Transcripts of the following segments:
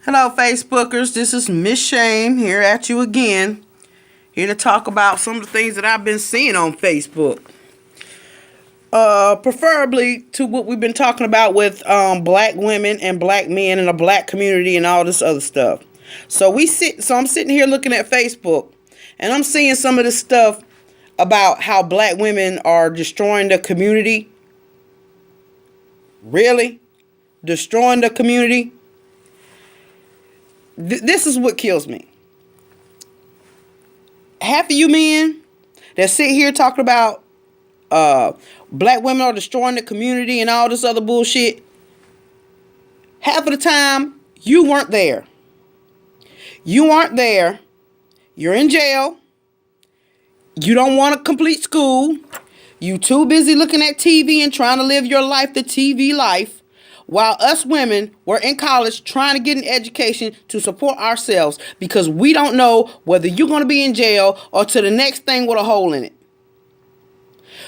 Hello, Facebookers. This is Ms.Shame here at you again. Here to talk about some of the things that I've been seeing on Facebook. Preferably to what we've been talking about with black women and black men and the black community and all this other stuff. So I'm sitting here looking at Facebook and I'm seeing some of this stuff about how black women are destroying the community. Really? Destroying the community? This is what kills me. Half of you men that sit here talking about black women are destroying the community and all this other bullshit, half of the time you weren't there. You aren't there. You're in jail. You don't want to complete school. You too busy looking at TV and trying to live your life, the TV life. While us women were in college trying to get an education to support ourselves because we don't know whether you're going to be in jail or to the next thing with a hole in it.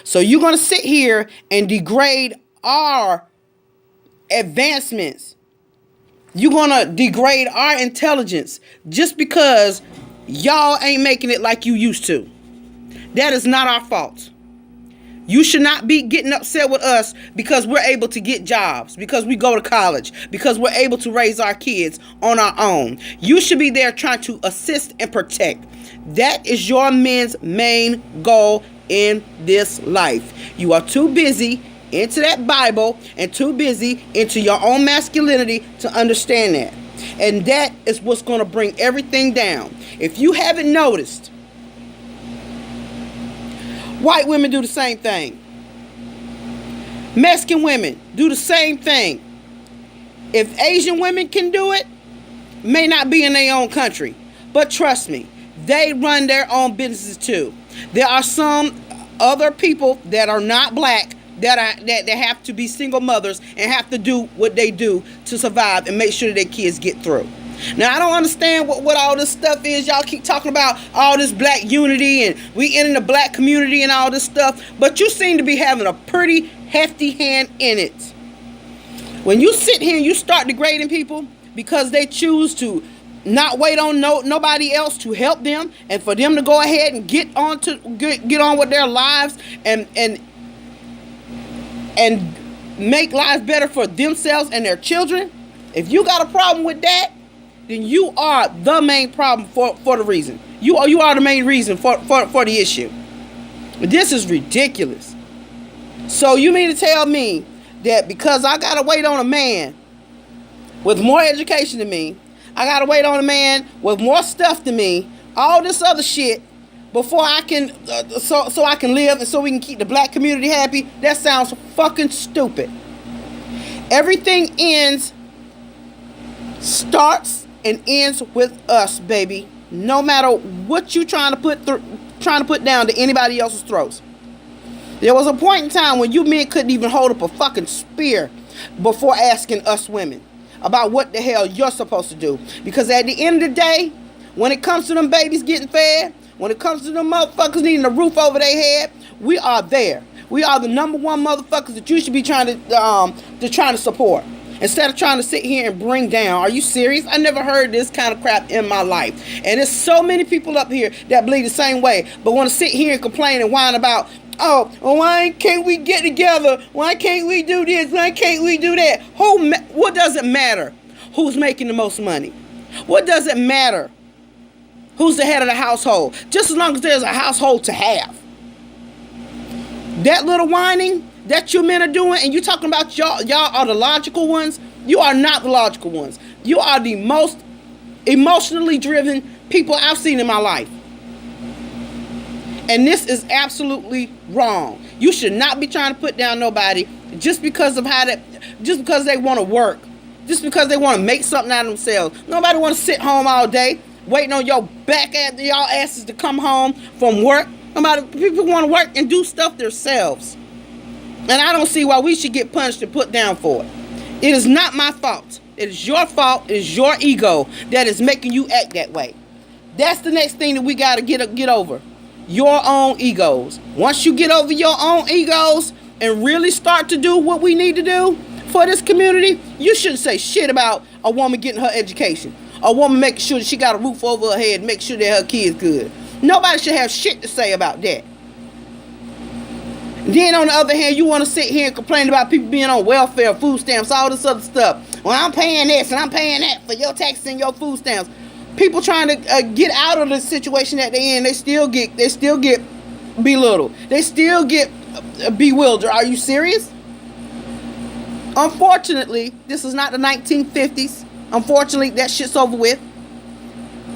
So you're going to sit here and degrade our advancements. You're going to degrade our intelligence just because y'all ain't making it like you used to. That is not our fault. You should not be getting upset with us because we're able to get jobs, because we go to college, because we're able to raise our kids on our own. You should be there trying to assist and protect. That is your men's main goal in this life. You are too busy into that Bible and too busy into your own masculinity to understand that. And that is what's going to bring everything down. If you haven't noticed, white women do the same thing. Mexican women do the same thing. If Asian women can do it, may not be in their own country. But trust me, they run their own businesses too. There are some other people that are not black that have to be single mothers and have to do what they do to survive and make sure their kids get through. Now, I don't understand what all this stuff is. Y'all keep talking about all this black unity and we in the black community and all this stuff. But you seem to be having a pretty hefty hand in it. When you sit here and you start degrading people because they choose to not wait on nobody else to help them and for them to go ahead and get on with their lives and make lives better for themselves and their children. If you got a problem with that, then you are the main problem for the reason. You are the main reason for the issue. This is ridiculous. So you mean to tell me that because I gotta wait on a man with more education than me, I gotta wait on a man with more stuff than me, all this other shit, before I can so I can live and so we can keep the black community happy? That sounds fucking stupid. Everything starts and ends with us, baby. No matter what you trying to put down to anybody else's throats. There was a point in time when you men couldn't even hold up a fucking spear before asking us women about what the hell you're supposed to do. Because at the end of the day, when it comes to them babies getting fed, when it comes to them motherfuckers needing a roof over their head, we are there. We are the number one motherfuckers that you should be trying to support. Instead of trying to sit here and bring down. Are you serious? I never heard this kind of crap in my life. And there's so many people up here that believe the same way, but want to sit here and complain and whine about, why can't we get together? Why can't we do this? Why can't we do that? What does it matter who's making the most money? What does it matter who's the head of the household? Just as long as there's a household to have. That little whining that you men are doing, and you talking about y'all are the logical ones. You are not the logical ones. You are the most emotionally driven people I've seen in my life. And this is absolutely wrong. You should not be trying to put down nobody just because they want to work, just because they want to make something out of themselves. Nobody want to sit home all day waiting on y'all asses to come home from work. People want to work and do stuff themselves. And I don't see why we should get punished and put down for it. It is not my fault. It is your fault. It is your ego that is making you act that way. That's the next thing that we got to get over. Your own egos. Once you get over your own egos and really start to do what we need to do for this community, you shouldn't say shit about a woman getting her education. A woman making sure that she got a roof over her head, make sure that her kids good. Nobody should have shit to say about that. Then on the other hand, you want to sit here and complain about people being on welfare, food stamps, all this other stuff. Well, I'm paying this and I'm paying that for your taxes and your food stamps. People trying to get out of the situation that they're in, they still get belittled. They still get bewildered. Are you serious? Unfortunately, this is not the 1950s. Unfortunately, that shit's over with.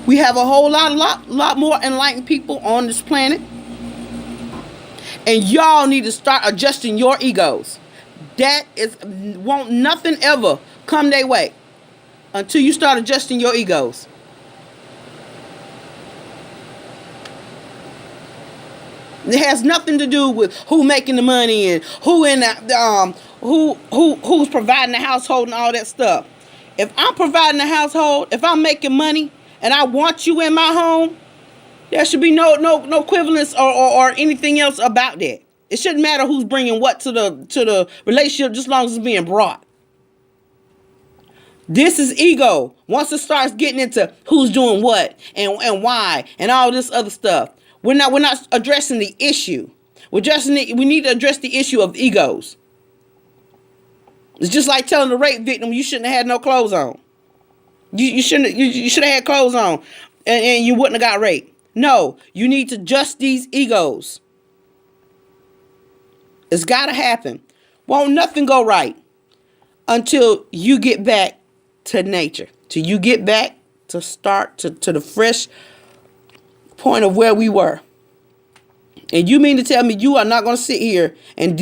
We have a whole lot more enlightened people on this planet. And y'all need to start adjusting your egos. Won't nothing ever come their way until you start adjusting your egos. It has nothing to do with who making the money and who in the, who's providing the household and all that stuff. If I'm providing the household, if I'm making money and I want you in my home, there should be no equivalence or anything else about that. It shouldn't matter who's bringing what to the relationship, just as long as it's being brought. This is ego. Once it starts getting into who's doing what and why and all this other stuff, we're not addressing the issue. We need to address the issue of egos. It's just like telling the rape victim you shouldn't have had no clothes on. You should have had clothes on and you wouldn't have got raped. No, you need to adjust these egos. It's got to happen. Won't nothing go right until you get back to nature. Till you get back to start to the fresh point of where we were. And you mean to tell me you are not going to sit here and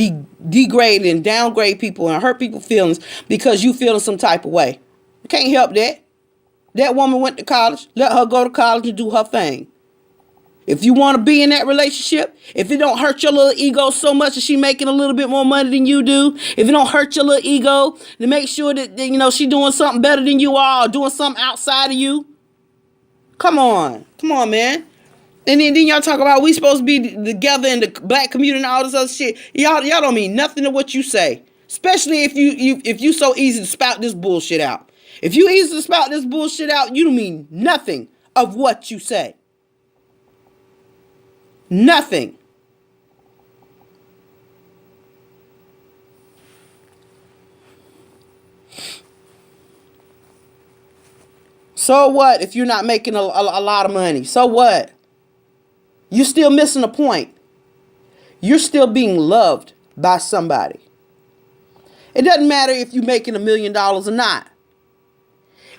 degrade and downgrade people and hurt people's feelings because you feeling some type of way? You can't help that. That woman went to college. Let her go to college and do her thing. If you want to be in that relationship, if it don't hurt your little ego so much that she making a little bit more money than you do, if it don't hurt your little ego to make sure that she doing something better than you are or doing something outside of you, come on, man. And then y'all talk about we supposed to be together in the black community and all this other shit. Y'all don't mean nothing to what you say, especially if you so easy to spout this bullshit out. If you easy to spout this bullshit out, you don't mean nothing of what you say. Nothing. So what if you're not making a lot of money? So what? You're still missing a point. You're still being loved by somebody. It doesn't matter if you're making $1 million or not.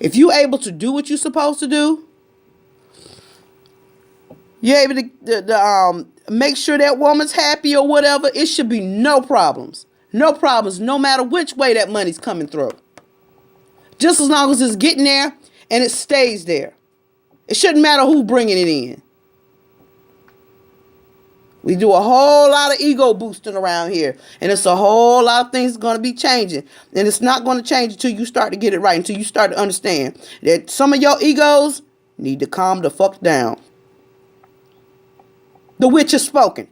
If you're able to do what you're supposed to do, you're able to make sure that woman's happy or whatever, it should be no problems. No problems, no matter which way that money's coming through. Just as long as it's getting there and it stays there. It shouldn't matter who's bringing it in. We do a whole lot of ego boosting around here. And it's a whole lot of things going to be changing. And it's not going to change until you start to get it right. Until you start to understand that some of your egos need to calm the fuck down. The witch has spoken.